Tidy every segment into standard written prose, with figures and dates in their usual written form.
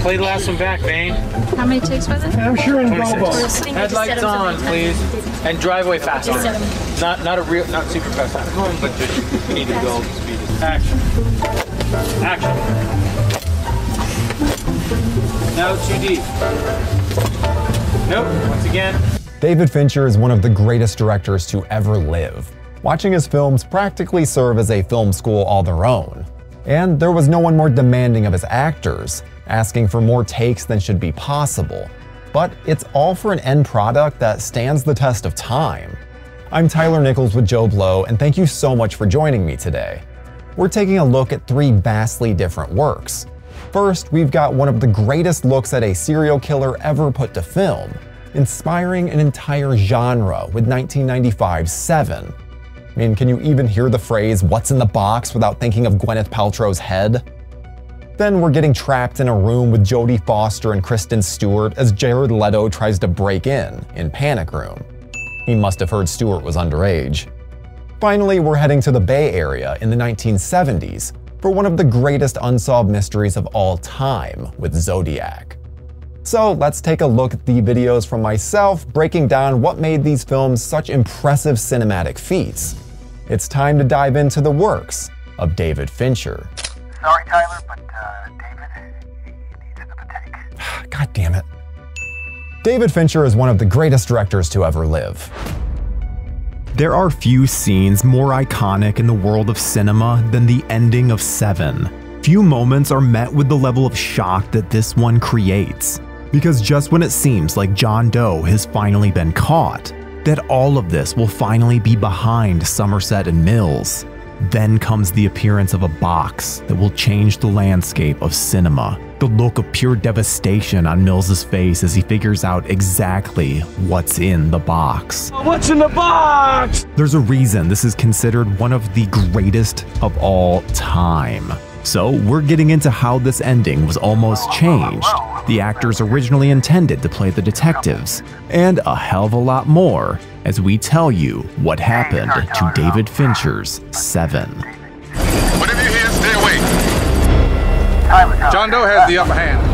Play the last one back, Bane. How many takes was it? I'm sure in JoBlo. Headlights on, please. And drive away faster. Not super fast, but just you need to go speed. Action. Action. Now too deep. Nope, once again. David Fincher is one of the greatest directors to ever live. Watching his films practically serve as a film school all their own. And there was no one more demanding of his actors, asking for more takes than should be possible. But it's all for an end product that stands the test of time. I'm Tyler Nichols with JoBlo, and thank you so much for joining me today. We're taking a look at three vastly different works. First, we've got one of the greatest looks at a serial killer ever put to film, inspiring an entire genre with 1995's Se7en. I mean, can you even hear the phrase, "what's in the box," without thinking of Gwyneth Paltrow's head? Then we're getting trapped in a room with Jodie Foster and Kristen Stewart as Jared Leto tries to break in Panic Room. He must have heard Stewart was underage. Finally, we're heading to the Bay Area in the 1970s for one of the greatest unsolved mysteries of all time with Zodiac. So let's take a look at the videos from myself breaking down what made these films such impressive cinematic feats. It's time to dive into the works of David Fincher. Sorry, Tyler, but David, he needs another take. God damn it. David Fincher is one of the greatest directors to ever live. There are few scenes more iconic in the world of cinema than the ending of Se7en. Few moments are met with the level of shock that this one creates. Because just when it seems like John Doe has finally been caught, that all of this will finally be behind Somerset and Mills, then comes the appearance of a box that will change the landscape of cinema. The look of pure devastation on Mills's face as he figures out exactly what's in the box. What's in the box? There's a reason this is considered one of the greatest of all time. So we're getting into how this ending was almost changed, the actors originally intended to play the detectives, and a hell of a lot more as we tell you what happened to David Fincher's Se7en. Whatever you hear, stay away. John Doe has the upper hand.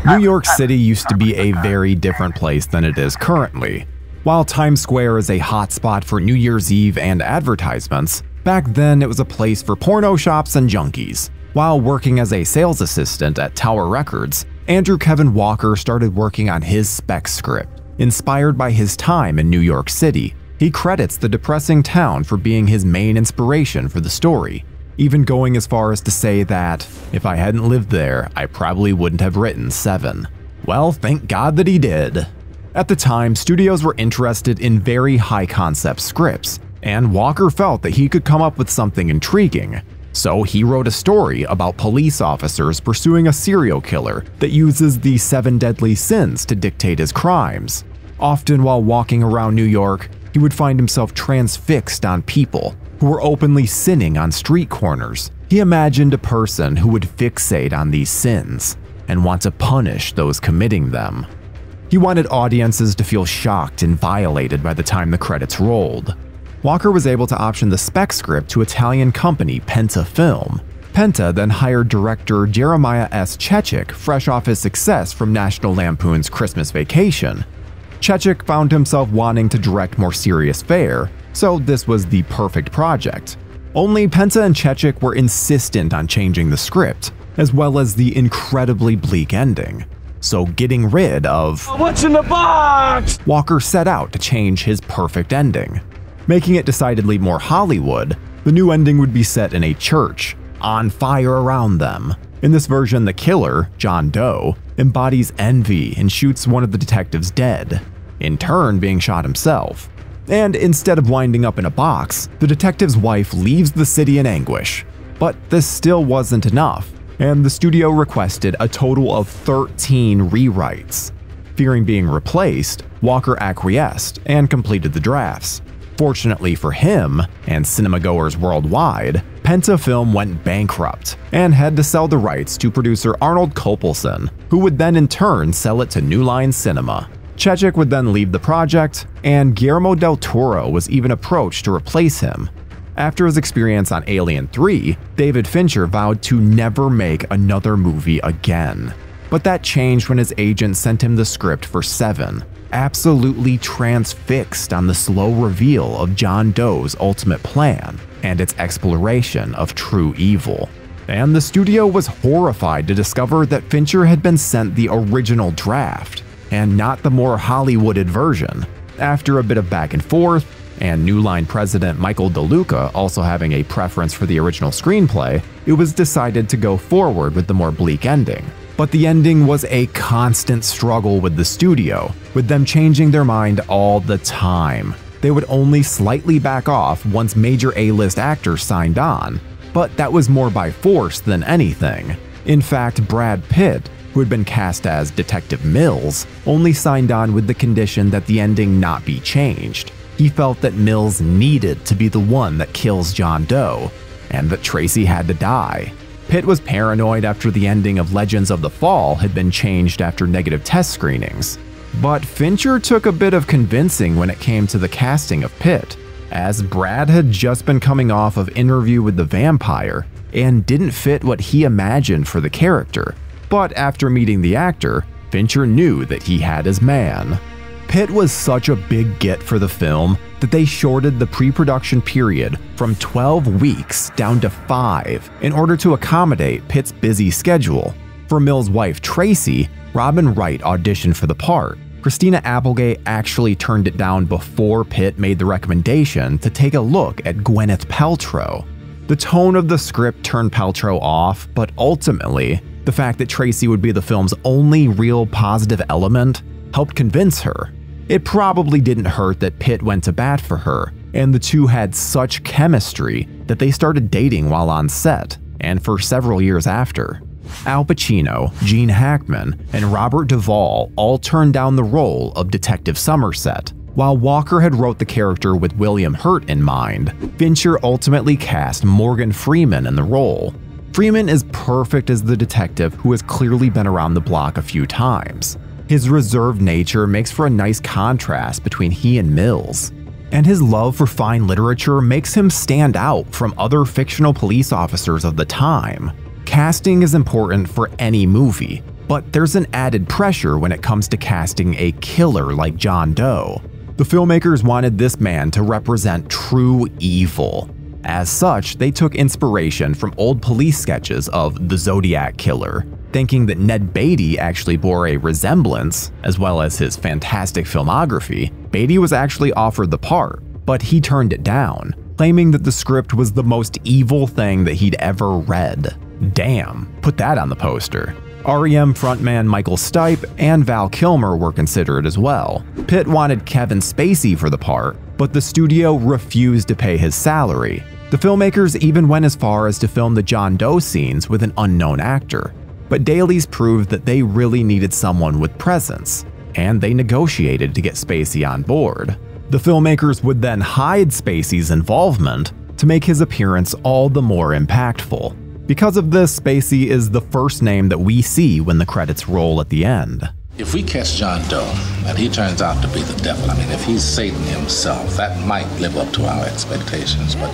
New York City used to be a very different place than it is currently. While Times Square is a hotspot for New Year's Eve and advertisements, back then it was a place for porno shops and junkies. While working as a sales assistant at Tower Records, Andrew Kevin Walker started working on his spec script. Inspired by his time in New York City, he credits the depressing town for being his main inspiration for the story, even going as far as to say that, if I hadn't lived there, I probably wouldn't have written Se7en. Well, thank God that he did. At the time, studios were interested in very high-concept scripts, and Walker felt that he could come up with something intriguing. So he wrote a story about police officers pursuing a serial killer that uses the 7 deadly sins to dictate his crimes. Often while walking around New York, he would find himself transfixed on people who were openly sinning on street corners. He imagined a person who would fixate on these sins and want to punish those committing them. He wanted audiences to feel shocked and violated by the time the credits rolled. Walker was able to option the spec script to Italian company Penta Film. Penta then hired director Jeremiah S. Chechik, fresh off his success from National Lampoon's Christmas Vacation. Chechik found himself wanting to direct more serious fare, so this was the perfect project. Only Penta and Chechik were insistent on changing the script, as well as the incredibly bleak ending. So getting rid of What's in the box? Walker set out to change his perfect ending. Making it decidedly more Hollywood, the new ending would be set in a church, on fire around them. In this version, the killer, John Doe, embodies envy and shoots one of the detectives dead, in turn being shot himself. And instead of winding up in a box, the detective's wife leaves the city in anguish. But this still wasn't enough, and the studio requested a total of 13 rewrites. Fearing being replaced, Walker acquiesced and completed the drafts. Fortunately for him, and cinemagoers worldwide, Penta Film went bankrupt and had to sell the rights to producer Arnold Kopelson, who would then in turn sell it to New Line Cinema. Chechik would then leave the project, and Guillermo del Toro was even approached to replace him. After his experience on Alien 3, David Fincher vowed to never make another movie again. But that changed when his agent sent him the script for Se7en, absolutely transfixed on the slow reveal of John Doe's ultimate plan and its exploration of true evil. And the studio was horrified to discover that Fincher had been sent the original draft, and not the more Hollywooded version. After a bit of back and forth, and New Line president Michael DeLuca also having a preference for the original screenplay, it was decided to go forward with the more bleak ending. But the ending was a constant struggle with the studio, with them changing their mind all the time. They would only slightly back off once major A-list actors signed on, but that was more by force than anything. In fact, Brad Pitt, who had been cast as Detective Mills, only signed on with the condition that the ending not be changed. He felt that Mills needed to be the one that kills John Doe, and that Tracy had to die. Pitt was paranoid after the ending of Legends of the Fall had been changed after negative test screenings. But Fincher took a bit of convincing when it came to the casting of Pitt, as Brad had just been coming off of Interview with the Vampire and didn't fit what he imagined for the character. But after meeting the actor, Fincher knew that he had his man. Pitt was such a big get for the film that they shorted the pre-production period from 12 weeks down to 5 in order to accommodate Pitt's busy schedule. For Mills' wife Tracy, Robin Wright auditioned for the part. Christina Applegate actually turned it down before Pitt made the recommendation to take a look at Gwyneth Paltrow. The tone of the script turned Paltrow off, but ultimately, the fact that Tracy would be the film's only real positive element helped convince her. It probably didn't hurt that Pitt went to bat for her, and the two had such chemistry that they started dating while on set, and for several years after. Al Pacino, Gene Hackman, and Robert Duvall all turned down the role of Detective Somerset. While Walker had wrote the character with William Hurt in mind, Fincher ultimately cast Morgan Freeman in the role. Freeman is perfect as the detective who has clearly been around the block a few times. His reserved nature makes for a nice contrast between he and Mills, and his love for fine literature makes him stand out from other fictional police officers of the time. Casting is important for any movie, but there's an added pressure when it comes to casting a killer like John Doe. The filmmakers wanted this man to represent true evil. As such, they took inspiration from old police sketches of the Zodiac killer, thinking that Ned Beatty actually bore a resemblance, as well as his fantastic filmography. Beatty was actually offered the part, but he turned it down, claiming that the script was the most evil thing that he'd ever read. Damn, put that on the poster. REM frontman Michael Stipe and Val Kilmer were considered as well. Pitt wanted Kevin Spacey for the part, but the studio refused to pay his salary. The filmmakers even went as far as to film the John Doe scenes with an unknown actor. But dailies proved that they really needed someone with presence, and they negotiated to get Spacey on board. The filmmakers would then hide Spacey's involvement to make his appearance all the more impactful. Because of this, Spacey is the first name that we see when the credits roll at the end. If we catch John Doe and he turns out to be the devil, if he's Satan himself, that might live up to our expectations, but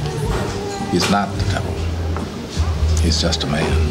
he's not the devil. He's just a man.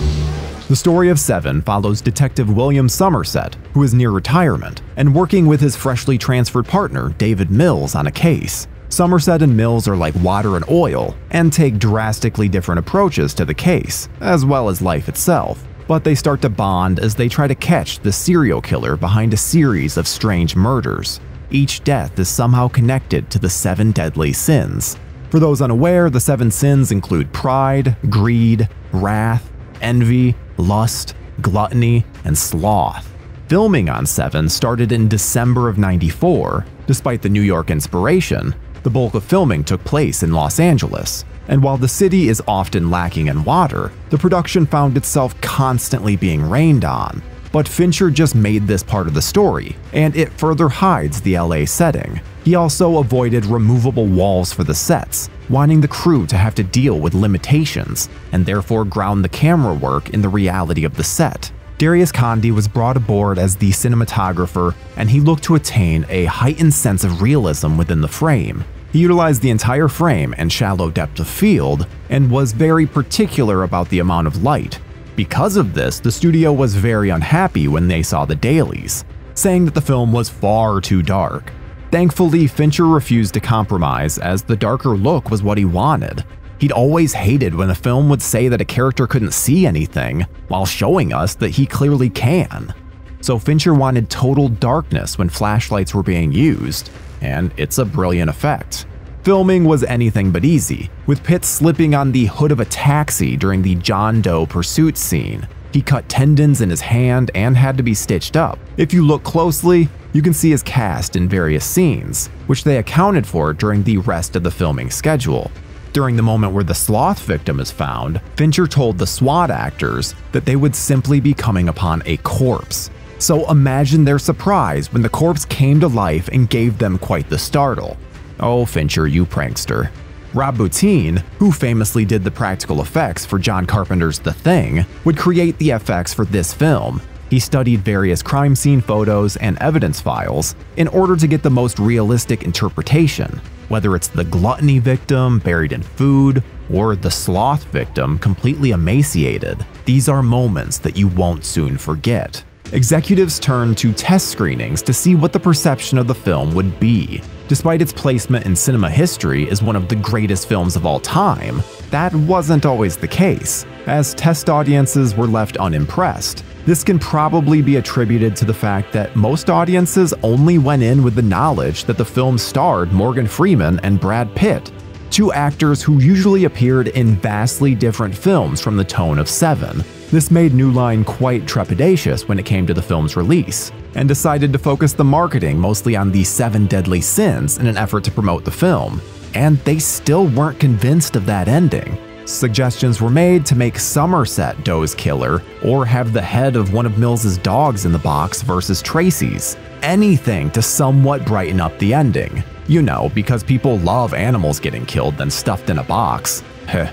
The story of Se7en follows Detective William Somerset, who is near retirement, and working with his freshly transferred partner, David Mills, on a case. Somerset and Mills are like water and oil, and take drastically different approaches to the case, as well as life itself. But they start to bond as they try to catch the serial killer behind a series of strange murders. Each death is somehow connected to the 7 deadly sins. For those unaware, the 7 sins include pride, greed, wrath, envy, lust, gluttony, and sloth. Filming on Se7en started in December of '94. Despite the New York inspiration, the bulk of filming took place in Los Angeles. And while the city is often lacking in water, the production found itself constantly being rained on. But Fincher just made this part of the story, and it further hides the LA setting. He also avoided removable walls for the sets, wanting the crew to have to deal with limitations, and therefore ground the camera work in the reality of the set. Darius Conde was brought aboard as the cinematographer, and he looked to attain a heightened sense of realism within the frame. He utilized the entire frame and shallow depth of field, and was very particular about the amount of light. Because of this, the studio was very unhappy when they saw the dailies, saying that the film was far too dark. Thankfully, Fincher refused to compromise, as the darker look was what he wanted. He'd always hated when a film would say that a character couldn't see anything, while showing us that he clearly can. So Fincher wanted total darkness when flashlights were being used, and it's a brilliant effect. Filming was anything but easy, with Pitt slipping on the hood of a taxi during the John Doe pursuit scene. He cut tendons in his hand and had to be stitched up. If you look closely, you can see his cast in various scenes, which they accounted for during the rest of the filming schedule. During the moment where the sloth victim is found, Fincher told the SWAT actors that they would simply be coming upon a corpse. So imagine their surprise when the corpse came to life and gave them quite the startle. Oh, Fincher, you prankster. Rob Bottin, who famously did the practical effects for John Carpenter's The Thing, would create the effects for this film. He studied various crime scene photos and evidence files in order to get the most realistic interpretation, whether it's the gluttony victim buried in food or the sloth victim completely emaciated. These are moments that you won't soon forget. Executives turned to test screenings to see what the perception of the film would be. Despite its placement in cinema history as one of the greatest films of all time, that wasn't always the case, as test audiences were left unimpressed. This can probably be attributed to the fact that most audiences only went in with the knowledge that the film starred Morgan Freeman and Brad Pitt, two actors who usually appeared in vastly different films from the tone of Seven. This made New Line quite trepidatious when it came to the film's release, and decided to focus the marketing mostly on the 7 deadly sins in an effort to promote the film, and they still weren't convinced of that ending. Suggestions were made to make Somerset Doe's killer, or have the head of one of Mills's dogs in the box versus Tracy's. Anything to somewhat brighten up the ending. You know, because people love animals getting killed than stuffed in a box. Heh.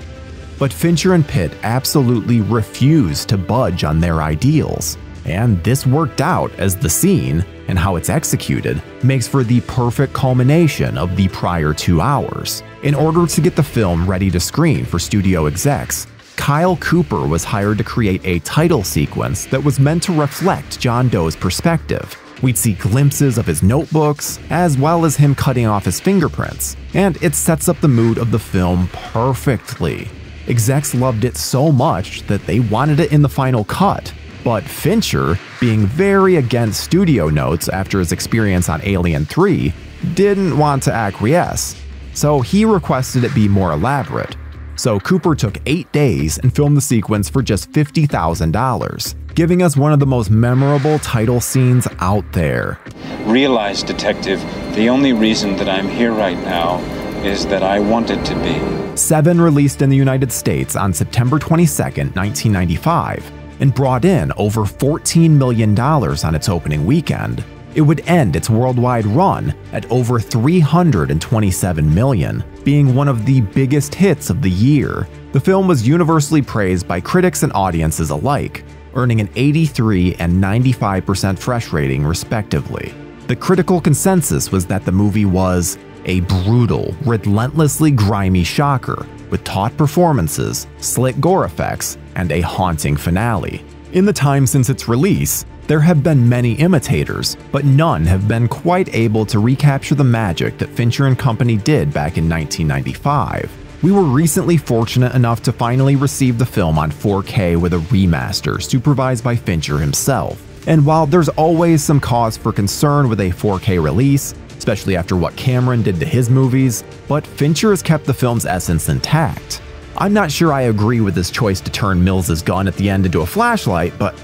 But Fincher and Pitt absolutely refused to budge on their ideals. And this worked out, as the scene, and how it's executed, makes for the perfect culmination of the prior 2 hours. In order to get the film ready to screen for studio execs, Kyle Cooper was hired to create a title sequence that was meant to reflect John Doe's perspective. We'd see glimpses of his notebooks, as well as him cutting off his fingerprints, and it sets up the mood of the film perfectly. Execs loved it so much that they wanted it in the final cut, but Fincher, being very against studio notes after his experience on Alien 3, didn't want to acquiesce, so he requested it be more elaborate. So Cooper took 8 days and filmed the sequence for just $50,000, giving us one of the most memorable title scenes out there. Realize, detective, the only reason that I'm here right now is that I wanted to be. Seven released in the United States on September 22, 1995, and brought in over $14 million on its opening weekend. It would end its worldwide run at over $327 million, being one of the biggest hits of the year. The film was universally praised by critics and audiences alike, earning an 83% and 95% fresh rating respectively. The critical consensus was that the movie was a brutal, relentlessly grimy shocker with taut performances, slick gore effects, and a haunting finale. In the time since its release, there have been many imitators, but none have been quite able to recapture the magic that Fincher and company did back in 1995. We were recently fortunate enough to finally receive the film on 4K with a remaster supervised by Fincher himself. And while there's always some cause for concern with a 4K release, especially after what Cameron did to his movies, but Fincher has kept the film's essence intact. I'm not sure I agree with his choice to turn Mills's gun at the end into a flashlight, but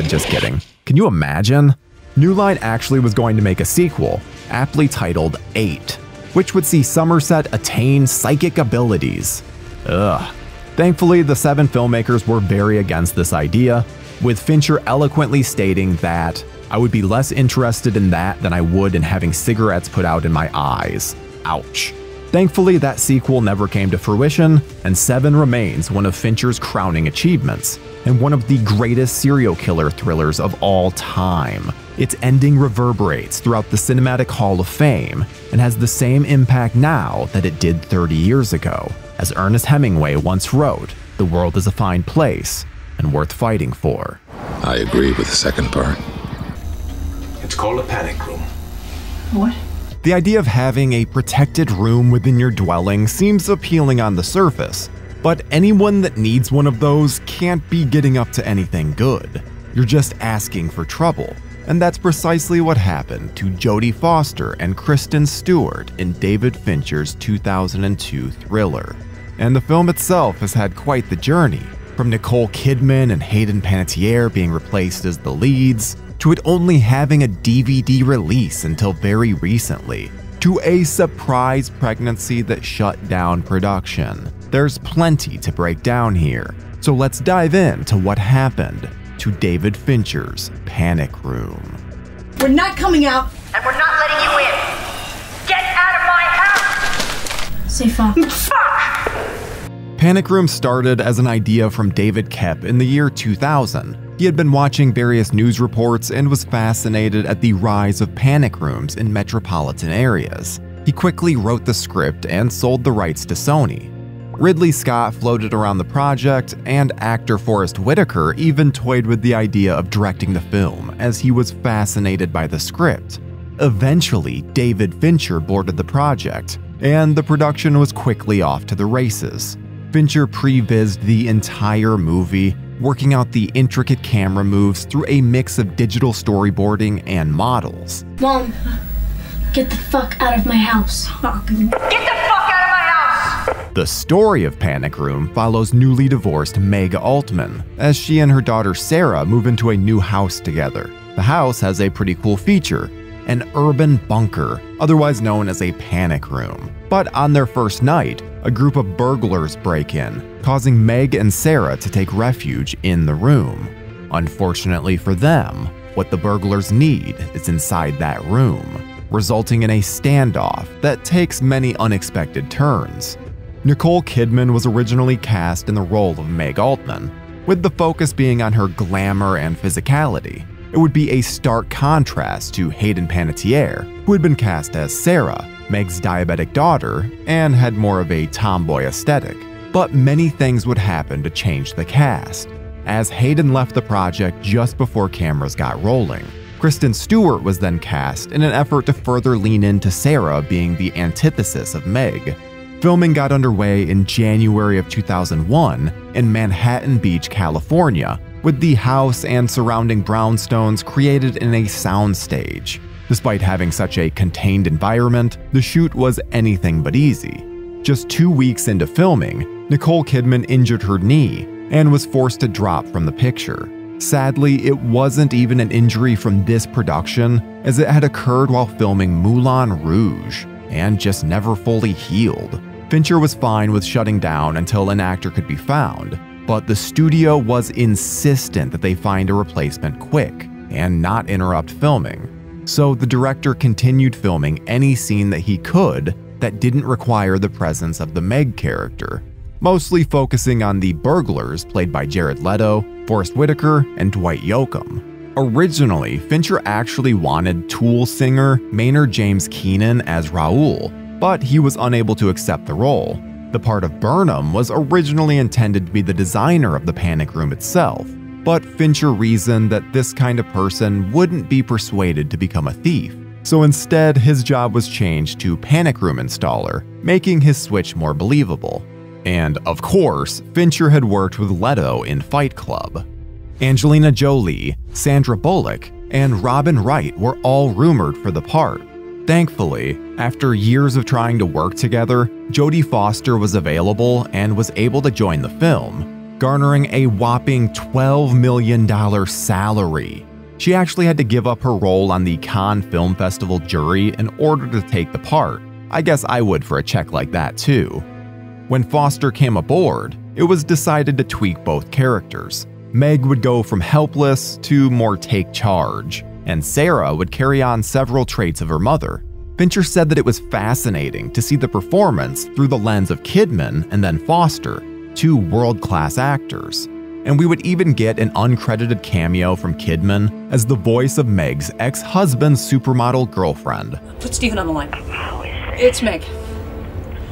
just kidding. Can you imagine? New Line actually was going to make a sequel, aptly titled 8, which would see Somerset attain psychic abilities. Ugh. Thankfully, the 7 filmmakers were very against this idea, with Fincher eloquently stating that I would be less interested in that than I would in having cigarettes put out in my eyes. Ouch. Thankfully, that sequel never came to fruition, and 7 remains one of Fincher's crowning achievements, and one of the greatest serial killer thrillers of all time. Its ending reverberates throughout the Cinematic Hall of Fame, and has the same impact now that it did 30 years ago. As Ernest Hemingway once wrote, "The world is a fine place, and and worth fighting for. I agree with the second part. It's called a panic room. What? The idea of having a protected room within your dwelling seems appealing on the surface, but anyone that needs one of those can't be getting up to anything good. You're just asking for trouble. And that's precisely what happened to Jodie Foster and Kristen Stewart in David Fincher's 2002 thriller. And the film itself has had quite the journey, from Nicole Kidman and Hayden Panettiere being replaced as the leads, to it only having a DVD release until very recently, to a surprise pregnancy that shut down production. There's plenty to break down here, so let's dive into what happened to David Fincher's Panic Room. We're not coming out. And we're not letting you in. Get out of my house! Say fuck. Fuck! Panic Room started as an idea from David Koepp in the year 2000. He had been watching various news reports and was fascinated at the rise of panic rooms in metropolitan areas. He quickly wrote the script and sold the rights to Sony. Ridley Scott floated around the project, and actor Forrest Whitaker even toyed with the idea of directing the film, as he was fascinated by the script. Eventually, David Fincher boarded the project, and the production was quickly off to the races. Fincher pre-vised the entire movie, working out the intricate camera moves through a mix of digital storyboarding and models. Mom, get the fuck out of my house. Get the fuck out of my house! The story of Panic Room follows newly divorced Meg Altman as she and her daughter Sarah move into a new house together. The house has a pretty cool feature, an urban bunker, otherwise known as a panic room. But on their first night, a group of burglars break in, causing Meg and Sarah to take refuge in the room. Unfortunately for them, what the burglars need is inside that room, resulting in a standoff that takes many unexpected turns. Nicole Kidman was originally cast in the role of Meg Altman, with the focus being on her glamour and physicality. It would be a stark contrast to Hayden Panettiere, who had been cast as Sarah, Meg's diabetic daughter, and had more of a tomboy aesthetic. But many things would happen to change the cast, as Hayden left the project just before cameras got rolling. Kristen Stewart was then cast in an effort to further lean into Sarah being the antithesis of Meg. Filming got underway in January of 2001 in Manhattan Beach, California, with the house and surrounding brownstones created in a soundstage. Despite having such a contained environment, the shoot was anything but easy. Just 2 weeks into filming, Nicole Kidman injured her knee and was forced to drop from the picture. Sadly, it wasn't even an injury from this production, as it had occurred while filming Moulin Rouge and just never fully healed. Fincher was fine with shutting down until an actor could be found, but the studio was insistent that they find a replacement quick and not interrupt filming. So the director continued filming any scene that he could that didn't require the presence of the Meg character, mostly focusing on the burglars played by Jared Leto, Forrest Whitaker, and Dwight Yoakam. Originally, Fincher actually wanted Tool singer Maynard James Keenan as Raoul, but he was unable to accept the role. The part of Burnham was originally intended to be the designer of the panic room itself, but Fincher reasoned that this kind of person wouldn't be persuaded to become a thief. So instead, his job was changed to panic room installer, making his switch more believable. And of course, Fincher had worked with Leto in Fight Club. Angelina Jolie, Sandra Bullock, and Robin Wright were all rumored for the part. Thankfully, after years of trying to work together, Jodie Foster was available and was able to join the film, garnering a whopping $12 million salary. She actually had to give up her role on the Cannes Film Festival jury in order to take the part. I guess I would for a check like that too. When Foster came aboard, it was decided to tweak both characters. Meg would go from helpless to more take charge, and Sarah would carry on several traits of her mother. Fincher said that it was fascinating to see the performance through the lens of Kidman and then Foster, two world-class actors. And we would even get an uncredited cameo from Kidman as the voice of Meg's ex-husband's supermodel girlfriend. Put Stephen on the line. It's Meg.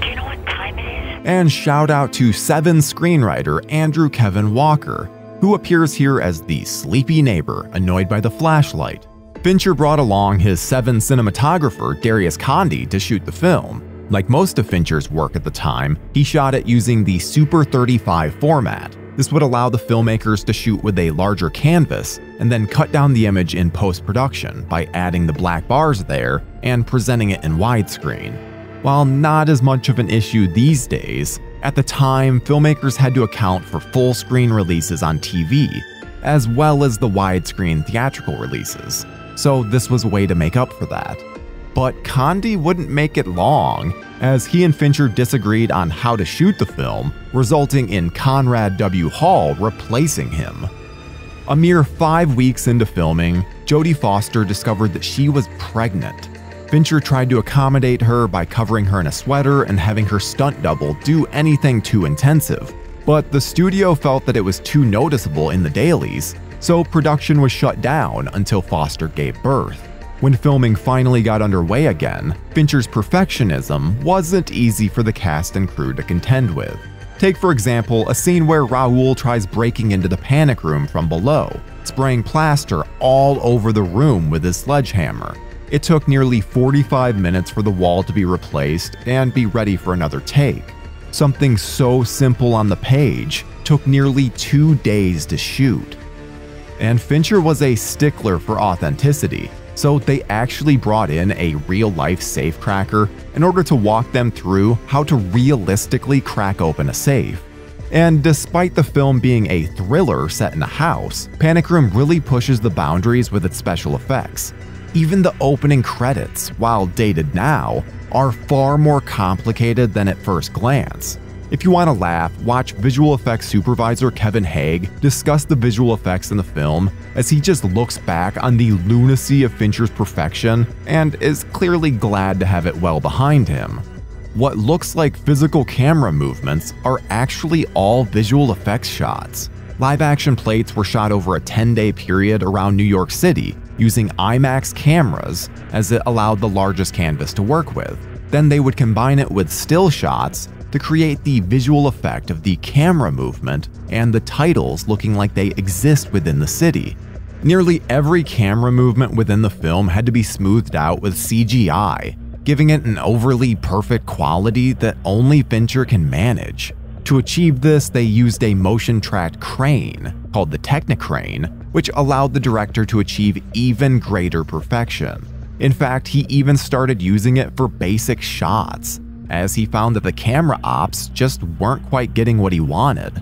Do you know what time it is? And shout out to Se7en screenwriter Andrew Kevin Walker. who appears here as the sleepy neighbor annoyed by the flashlight. Fincher brought along his Se7en cinematographer Darius Condi to shoot the film. Like most of Fincher's work at the time, he shot it using the Super 35 format. This would allow the filmmakers to shoot with a larger canvas and then cut down the image in post-production by adding the black bars there and presenting it in widescreen. While not as much of an issue these days, at the time, filmmakers had to account for full-screen releases on TV, as well as the widescreen theatrical releases, so this was a way to make up for that. But Condi wouldn't make it long, as he and Fincher disagreed on how to shoot the film, resulting in Conrad W. Hall replacing him. A mere 5 weeks into filming, Jodie Foster discovered that she was pregnant. Fincher tried to accommodate her by covering her in a sweater and having her stunt double do anything too intensive, but the studio felt that it was too noticeable in the dailies, so production was shut down until Foster gave birth. When filming finally got underway again, Fincher's perfectionism wasn't easy for the cast and crew to contend with. Take for example a scene where Raoul tries breaking into the panic room from below, spraying plaster all over the room with his sledgehammer. It took nearly 45 minutes for the wall to be replaced and be ready for another take. Something so simple on the page took nearly 2 days to shoot. And Fincher was a stickler for authenticity, so they actually brought in a real-life safecracker in order to walk them through how to realistically crack open a safe. And despite the film being a thriller set in a house, Panic Room really pushes the boundaries with its special effects. Even the opening credits, while dated now, are far more complicated than at first glance. If you want to laugh, watch visual effects supervisor Kevin Haig discuss the visual effects in the film as he just looks back on the lunacy of Fincher's perfection and is clearly glad to have it well behind him. What looks like physical camera movements are actually all visual effects shots. Live-action plates were shot over a 10-day period around New York City using IMAX cameras as it allowed the largest canvas to work with. Then they would combine it with still shots to create the visual effect of the camera movement and the titles looking like they exist within the city. Nearly every camera movement within the film had to be smoothed out with CGI, giving it an overly perfect quality that only Fincher can manage. To achieve this, they used a motion-tracked crane, called the Technicrane, which allowed the director to achieve even greater perfection. In fact, he even started using it for basic shots, as he found that the camera ops just weren't quite getting what he wanted.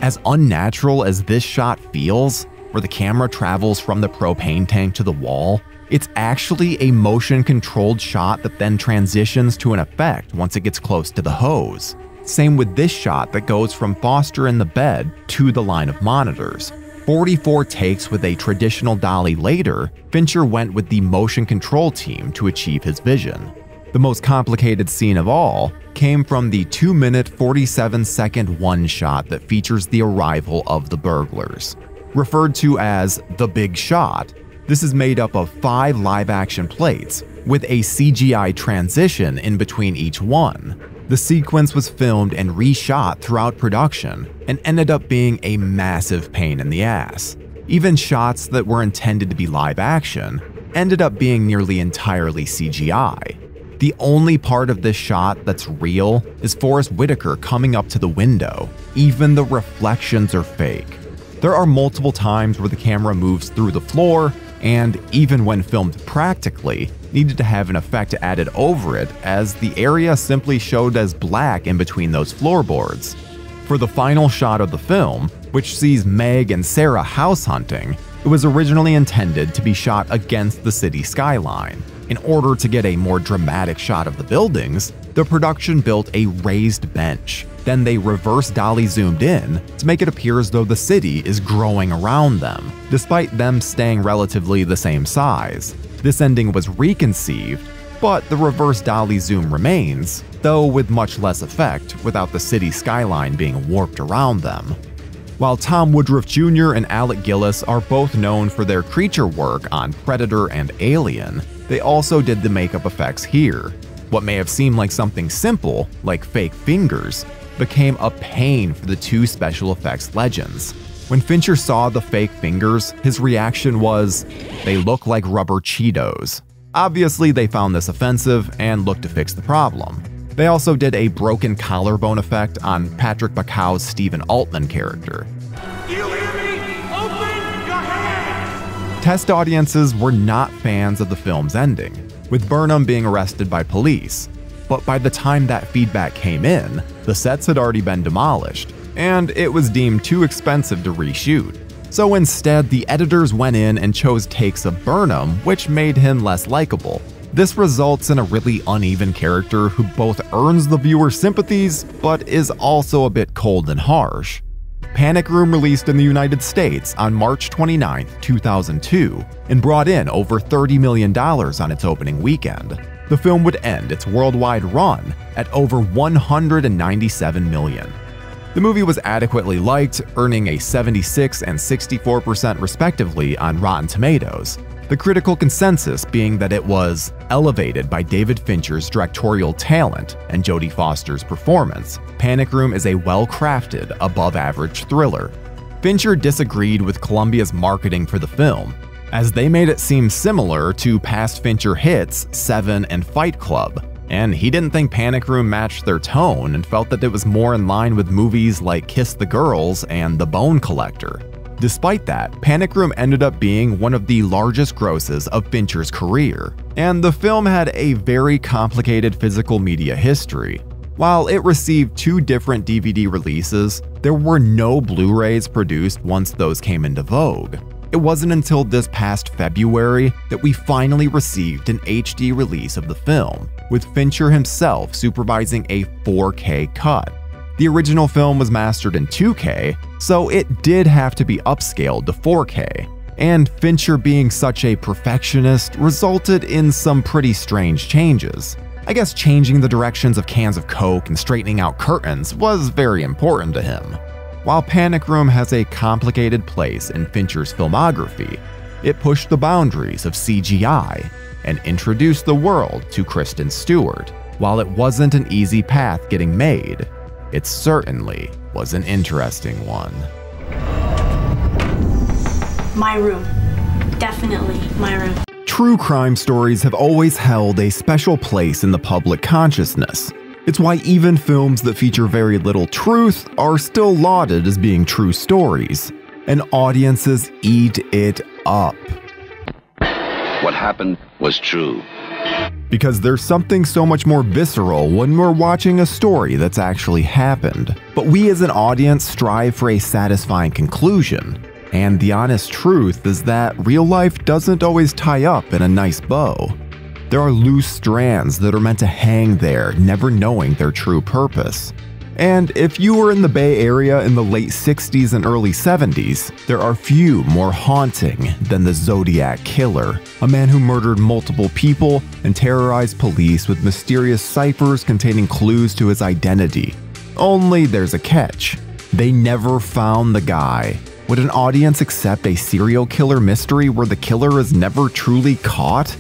As unnatural as this shot feels, where the camera travels from the propane tank to the wall, it's actually a motion-controlled shot that then transitions to an effect once it gets close to the hose. Same with this shot that goes from Foster in the bed to the line of monitors. 44 takes with a traditional dolly later, Fincher went with the motion control team to achieve his vision. The most complicated scene of all came from the 2-minute 47-second one-shot that features the arrival of the burglars. Referred to as the Big Shot, this is made up of 5 live-action plates with a CGI transition in between each one. The sequence was filmed and reshot throughout production and ended up being a massive pain in the ass. Even shots that were intended to be live action ended up being nearly entirely CGI. The only part of this shot that's real is Forrest Whitaker coming up to the window. Even the reflections are fake. There are multiple times where the camera moves through the floor, and even when filmed practically, needed to have an effect added over it as the area simply showed as black in between those floorboards. For the final shot of the film, which sees Meg and Sarah house hunting, it was originally intended to be shot against the city skyline. In order to get a more dramatic shot of the buildings, the production built a raised bench. Then they reverse dolly zoomed in to make it appear as though the city is growing around them, despite them staying relatively the same size. This ending was reconceived, but the reverse dolly zoom remains, though with much less effect without the city skyline being warped around them. While Tom Woodruff Jr. and Alec Gillis are both known for their creature work on Predator and Alien, they also did the makeup effects here. What may have seemed like something simple, like fake fingers, became a pain for the two special effects legends. When Fincher saw the fake fingers, his reaction was, "They look like rubber Cheetos." Obviously, they found this offensive and looked to fix the problem. They also did a broken collarbone effect on Patrick Bacall's Stephen Altman character. You hear me? Open your hands! Test audiences were not fans of the film's ending, with Burnham being arrested by police. But by the time that feedback came in, the sets had already been demolished, and it was deemed too expensive to reshoot. So instead, the editors went in and chose takes of Burnham, which made him less likable. This results in a really uneven character who both earns the viewer's sympathies, but is also a bit cold and harsh. Panic Room released in the United States on March 29, 2002, and brought in over $30 million on its opening weekend. The film would end its worldwide run at over $197 million. The movie was adequately liked, earning a 76% and 64% respectively on Rotten Tomatoes, the critical consensus being that it was elevated by David Fincher's directorial talent and Jodie Foster's performance. Panic Room is a well-crafted, above-average thriller. Fincher disagreed with Columbia's marketing for the film, as they made it seem similar to past Fincher hits Se7en and Fight Club, and he didn't think Panic Room matched their tone and felt that it was more in line with movies like Kiss the Girls and The Bone Collector. Despite that, Panic Room ended up being one of the largest grosses of Fincher's career, and the film had a very complicated physical media history. While it received 2 different DVD releases, there were no Blu-rays produced once those came into vogue. It wasn't until this past February that we finally received an HD release of the film, with Fincher himself supervising a 4K cut. The original film was mastered in 2K, so it did have to be upscaled to 4K, and Fincher being such a perfectionist resulted in some pretty strange changes. I guess changing the directions of cans of Coke and straightening out curtains was very important to him. While Panic Room has a complicated place in Fincher's filmography, it pushed the boundaries of CGI and introduced the world to Kristen Stewart. While it wasn't an easy path getting made, it certainly was an interesting one. My room. Definitely my room. True crime stories have always held a special place in the public consciousness. It's why even films that feature very little truth are still lauded as being true stories, and audiences eat it up. What happened was true. Because there's something so much more visceral when we're watching a story that's actually happened. But we as an audience strive for a satisfying conclusion, and the honest truth is that real life doesn't always tie up in a nice bow. There are loose strands that are meant to hang there, never knowing their true purpose. And if you were in the Bay Area in the late 60s and early 70s, there are few more haunting than the Zodiac killer, a man who murdered multiple people and terrorized police with mysterious ciphers containing clues to his identity. Only there's a catch. They never found the guy. Would an audience accept a serial killer mystery where the killer is never truly caught?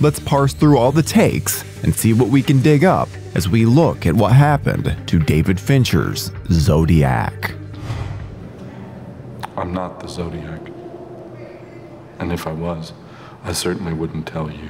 Let's parse through all the takes and see what we can dig up as we look at what happened to David Fincher's Zodiac. I'm not the Zodiac. And if I was, I certainly wouldn't tell you.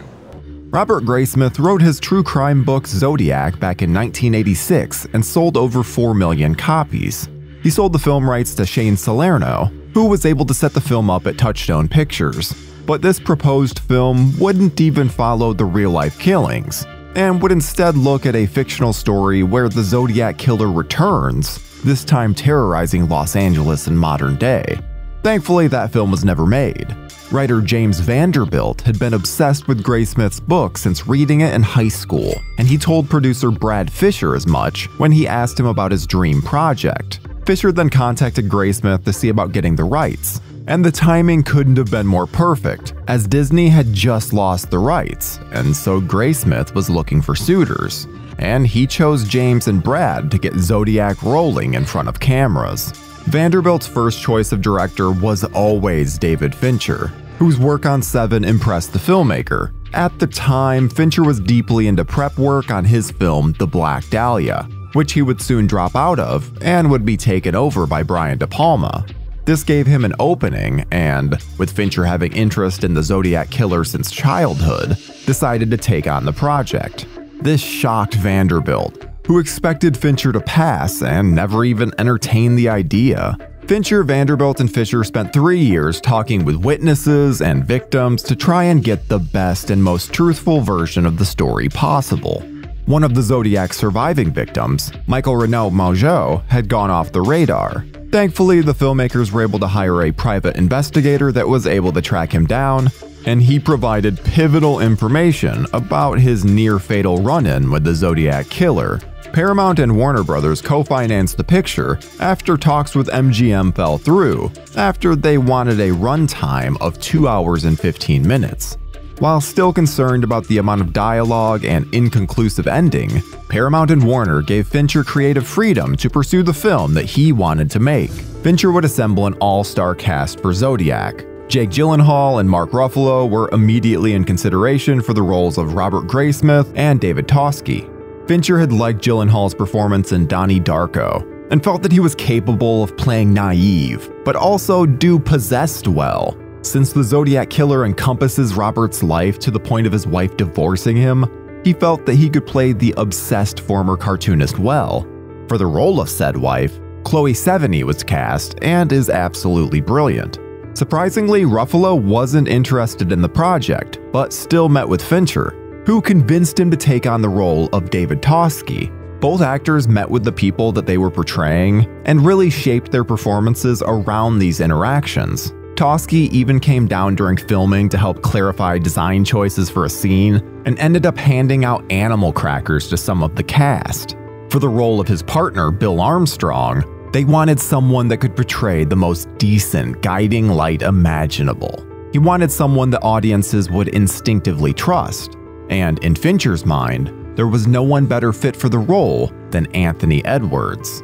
Robert Graysmith wrote his true crime book Zodiac back in 1986 and sold over 4 million copies. He sold the film rights to Shane Salerno, who was able to set the film up at Touchstone Pictures. But this proposed film wouldn't even follow the real-life killings, and would instead look at a fictional story where the Zodiac killer returns, this time terrorizing Los Angeles in modern day. Thankfully, that film was never made. Writer James Vanderbilt had been obsessed with Graysmith's book since reading it in high school, and he told producer Brad Fisher as much when he asked him about his dream project. Fisher then contacted Graysmith to see about getting the rights. And the timing couldn't have been more perfect, as Disney had just lost the rights, and so Graysmith was looking for suitors. And he chose James and Brad to get Zodiac rolling in front of cameras. Vanderbilt's first choice of director was always David Fincher, whose work on Se7en impressed the filmmaker. At the time, Fincher was deeply into prep work on his film The Black Dahlia. which he would soon drop out of and would be taken over by Brian De Palma. This gave him an opening and, with Fincher having interest in the Zodiac killer since childhood, decided to take on the project. This shocked Vanderbilt, who expected Fincher to pass and never even entertain the idea. Fincher, Vanderbilt, and Fisher spent 3 years talking with witnesses and victims to try and get the best and most truthful version of the story possible. One of the Zodiac's surviving victims, Michael Renaud Maugeot, had gone off the radar. Thankfully, the filmmakers were able to hire a private investigator that was able to track him down, and he provided pivotal information about his near-fatal run-in with the Zodiac killer. Paramount and Warner Brothers co-financed the picture after talks with MGM fell through, after they wanted a runtime of 2 hours and 15 minutes. While still concerned about the amount of dialogue and inconclusive ending, Paramount and Warner gave Fincher creative freedom to pursue the film that he wanted to make. Fincher would assemble an all-star cast for Zodiac. Jake Gyllenhaal and Mark Ruffalo were immediately in consideration for the roles of Robert Graysmith and David Toschi. Fincher had liked Gyllenhaal's performance in Donnie Darko, and felt that he was capable of playing naive, but also do possessed well. Since the Zodiac killer encompasses Robert's life to the point of his wife divorcing him, he felt that he could play the obsessed former cartoonist well. For the role of said wife, Chloe Sevigny was cast and is absolutely brilliant. Surprisingly, Ruffalo wasn't interested in the project, but still met with Fincher, who convinced him to take on the role of David Toschi. Both actors met with the people that they were portraying and really shaped their performances around these interactions. Toschi even came down during filming to help clarify design choices for a scene and ended up handing out animal crackers to some of the cast. For the role of his partner, Bill Armstrong, they wanted someone that could portray the most decent, guiding light imaginable. He wanted someone that audiences would instinctively trust. And in Fincher's mind, there was no one better fit for the role than Anthony Edwards.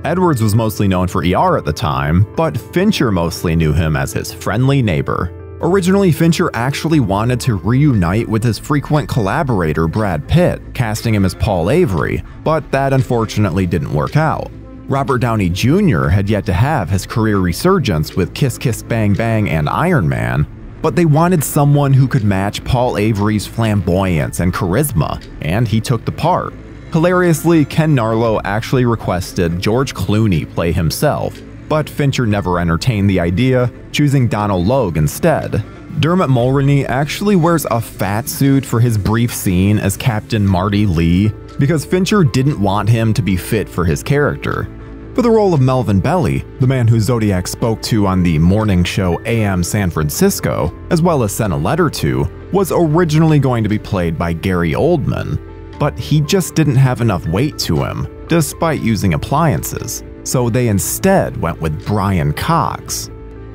Edwards was mostly known for ER at the time, but Fincher mostly knew him as his friendly neighbor. Originally, Fincher actually wanted to reunite with his frequent collaborator Brad Pitt, casting him as Paul Avery, but that unfortunately didn't work out. Robert Downey Jr. had yet to have his career resurgence with Kiss Kiss Bang Bang and Iron Man, but they wanted someone who could match Paul Avery's flamboyance and charisma, and he took the part. Hilariously, Ken Narlow actually requested George Clooney play himself, but Fincher never entertained the idea, choosing Donald Logue instead. Dermot Mulroney actually wears a fat suit for his brief scene as Captain Marty Lee because Fincher didn't want him to be fit for his character. For the role of Melvin Belli, the man who Zodiac spoke to on the morning show AM San Francisco, as well as sent a letter to, was originally going to be played by Gary Oldman, but he just didn't have enough weight to him, despite using appliances, so they instead went with Brian Cox.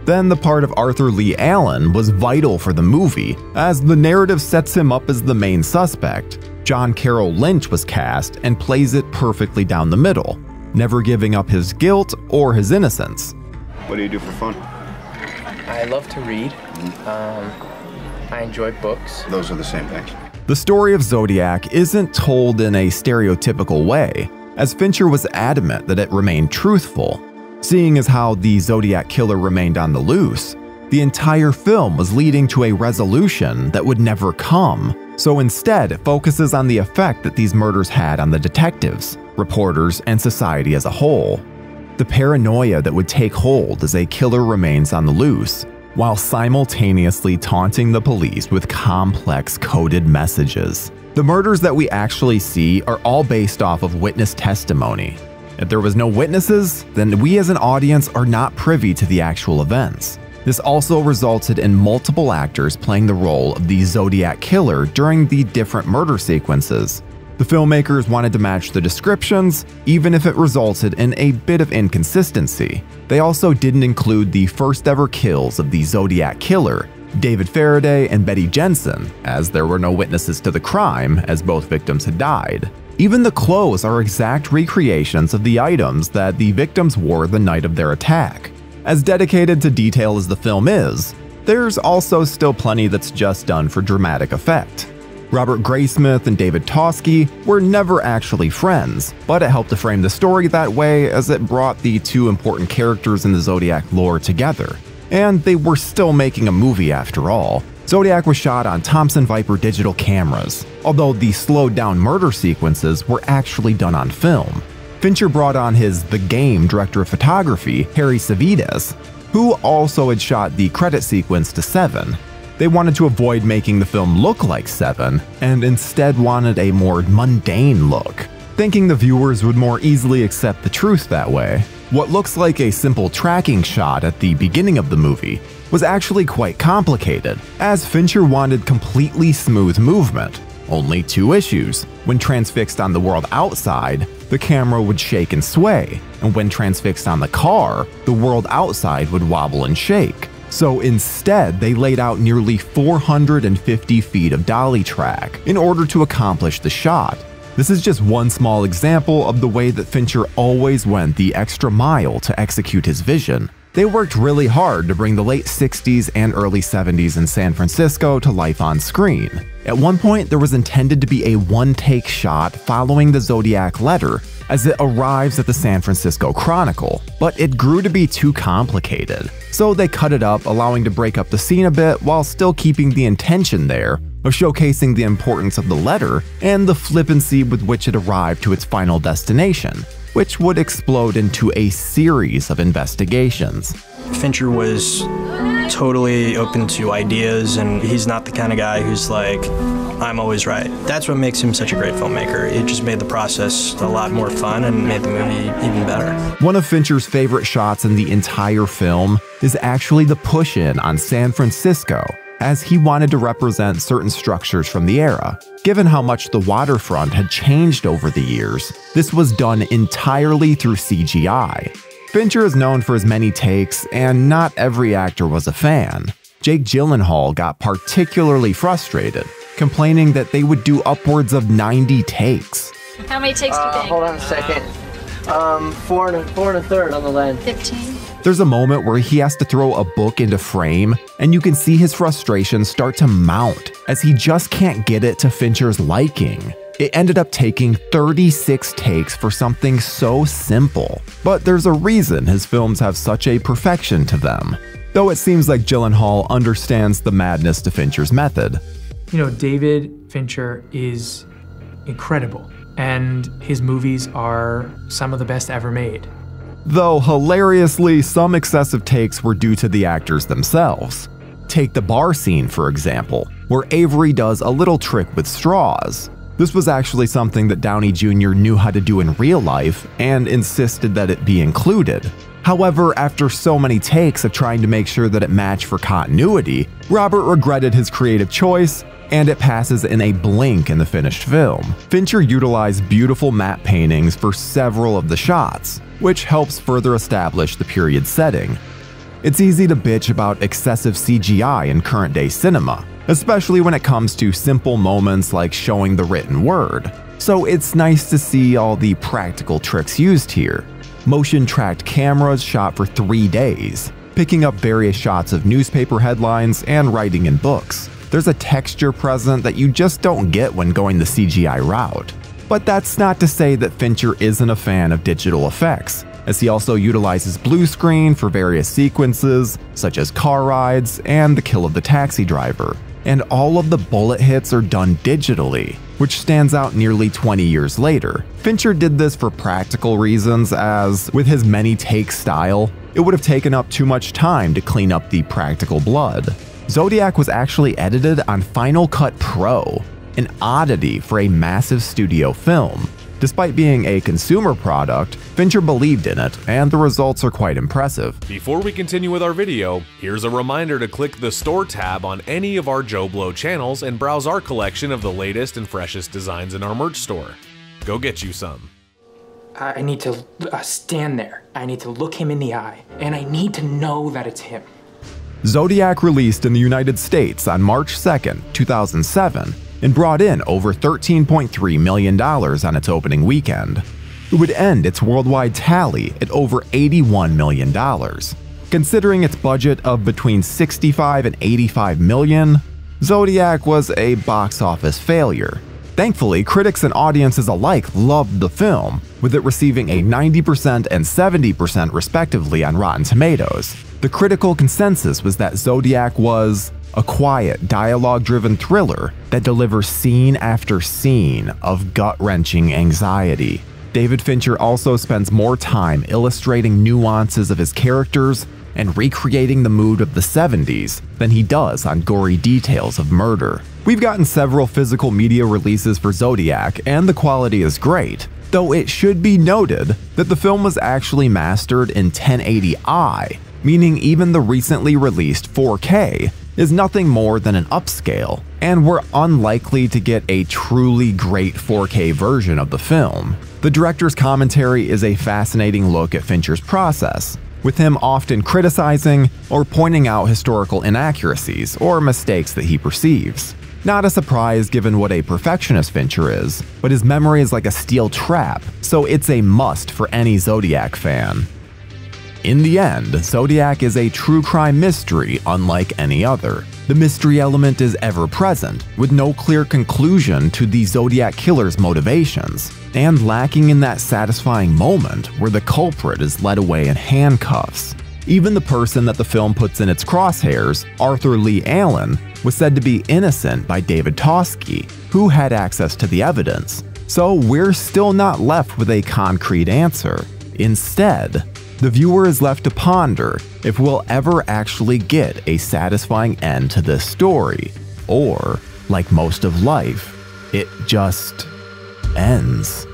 Then the part of Arthur Lee Allen was vital for the movie, as the narrative sets him up as the main suspect. John Carroll Lynch was cast and plays it perfectly down the middle, never giving up his guilt or his innocence. What do you do for fun? I love to read. I enjoy books. Those are the same things. The story of Zodiac isn't told in a stereotypical way, as Fincher was adamant that it remained truthful. Seeing as how the Zodiac killer remained on the loose, the entire film was leading to a resolution that would never come, so instead it focuses on the effect that these murders had on the detectives, reporters, and society as a whole. The paranoia that would take hold as a killer remains on the loose, while simultaneously taunting the police with complex coded messages. The murders that we actually see are all based off of witness testimony. If there was no witnesses, then we as an audience are not privy to the actual events. This also resulted in multiple actors playing the role of the Zodiac killer during the different murder sequences. The filmmakers wanted to match the descriptions, even if it resulted in a bit of inconsistency. They also didn't include the first ever kills of the Zodiac killer, David Faraday and Betty Jensen, as there were no witnesses to the crime, as both victims had died. Even the clothes are exact recreations of the items that the victims wore the night of their attack. As dedicated to detail as the film is, there's also still plenty that's just done for dramatic effect. Robert Graysmith and David Toschi were never actually friends, but it helped to frame the story that way as it brought the two important characters in the Zodiac lore together. And they were still making a movie after all. Zodiac was shot on Thomson Viper digital cameras, although the slowed down murder sequences were actually done on film. Fincher brought on his The Game director of photography, Harry Savides, who also had shot the credit sequence to Se7en. They wanted to avoid making the film look like Se7en, and instead wanted a more mundane look, thinking the viewers would more easily accept the truth that way. What looks like a simple tracking shot at the beginning of the movie was actually quite complicated, as Fincher wanted completely smooth movement. Only two issues: when transfixed on the world outside, the camera would shake and sway, and when transfixed on the car, the world outside would wobble and shake. So instead, they laid out nearly 450 feet of dolly track in order to accomplish the shot. This is just one small example of the way that Fincher always went the extra mile to execute his vision. They worked really hard to bring the late 60s and early 70s in San Francisco to life on screen. At one point, there was intended to be a one-take shot following the Zodiac letter as it arrives at the San Francisco Chronicle, but it grew to be too complicated. So they cut it up, allowing to break up the scene a bit while still keeping the intention there of showcasing the importance of the letter and the flippancy with which it arrived to its final destination, which would explode into a series of investigations. Fincher was totally open to ideas, and he's not the kind of guy who's like, I'm always right. That's what makes him such a great filmmaker. It just made the process a lot more fun and made the movie even better. One of Fincher's favorite shots in the entire film is actually the push-in on San Francisco, as he wanted to represent certain structures from the era. Given how much the waterfront had changed over the years, this was done entirely through CGI. Fincher is known for his many takes, and not every actor was a fan. Jake Gyllenhaal got particularly frustrated, complaining that they would do upwards of 90 takes. How many takes do you think? Hold on a second. 4 and a third on the lens. 15. There's a moment where he has to throw a book into frame, and you can see his frustration start to mount as he just can't get it to Fincher's liking. It ended up taking 36 takes for something so simple, but there's a reason his films have such a perfection to them, though it seems like Gyllenhaal understands the madness to Fincher's method. You know, David Fincher is incredible, and his movies are some of the best ever made. Though hilariously, some excessive takes were due to the actors themselves. Take the bar scene, for example, where Avery does a little trick with straws. This was actually something that Downey Jr. knew how to do in real life and insisted that it be included. However, after so many takes of trying to make sure that it matched for continuity, Robert regretted his creative choice, and it passes in a blink in the finished film. Fincher utilized beautiful matte paintings for several of the shots, which helps further establish the period setting. It's easy to bitch about excessive CGI in current-day cinema, especially when it comes to simple moments like showing the written word. So it's nice to see all the practical tricks used here. Motion-tracked cameras shot for 3 days, picking up various shots of newspaper headlines and writing in books. There's a texture present that you just don't get when going the CGI route. But that's not to say that Fincher isn't a fan of digital effects, as he also utilizes blue screen for various sequences, such as car rides and the kill of the taxi driver. And all of the bullet hits are done digitally, which stands out nearly 20 years later. Fincher did this for practical reasons, as with his many take style, it would have taken up too much time to clean up the practical blood. Zodiac was actually edited on Final Cut Pro, an oddity for a massive studio film. Despite being a consumer product, Fincher believed in it, and the results are quite impressive. Before we continue with our video, here's a reminder to click the Store tab on any of our JoBlo channels and browse our collection of the latest and freshest designs in our merch store. Go get you some. I need to stand there. I need to look him in the eye, and I need to know that it's him. Zodiac released in the United States on March 2nd, 2007, and brought in over $13.3 million on its opening weekend. It would end its worldwide tally at over $81 million. Considering its budget of between $65 and $85 million, Zodiac was a box office failure. Thankfully, critics and audiences alike loved the film, with it receiving a 90% and 70% respectively on Rotten Tomatoes. The critical consensus was that Zodiac was a quiet, dialogue-driven thriller that delivers scene after scene of gut-wrenching anxiety. David Fincher also spends more time illustrating nuances of his characters and recreating the mood of the 70s than he does on gory details of murder. We've gotten several physical media releases for Zodiac, and the quality is great, though it should be noted that the film was actually mastered in 1080i, meaning even the recently released 4K is nothing more than an upscale, and we're unlikely to get a truly great 4K version of the film. The director's commentary is a fascinating look at Fincher's process, with him often criticizing or pointing out historical inaccuracies or mistakes that he perceives. Not a surprise given what a perfectionist Fincher is, but his memory is like a steel trap, so it's a must for any Zodiac fan. In the end, Zodiac is a true crime mystery unlike any other. The mystery element is ever present, with no clear conclusion to the Zodiac killer's motivations, and lacking in that satisfying moment where the culprit is led away in handcuffs. Even the person that the film puts in its crosshairs, Arthur Lee Allen, was said to be innocent by David Toschi, who had access to the evidence. So we're still not left with a concrete answer. Instead, the viewer is left to ponder if we'll ever actually get a satisfying end to this story, or, like most of life, it just ends.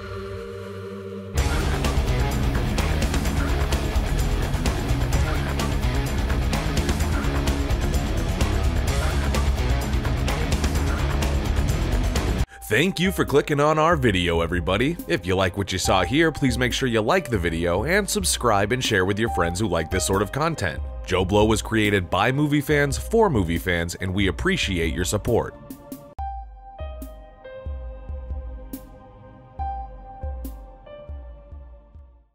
Thank you for clicking on our video, everybody. If you like what you saw here, please make sure you like the video and subscribe and share with your friends who like this sort of content. JoBlo was created by movie fans for movie fans, and we appreciate your support.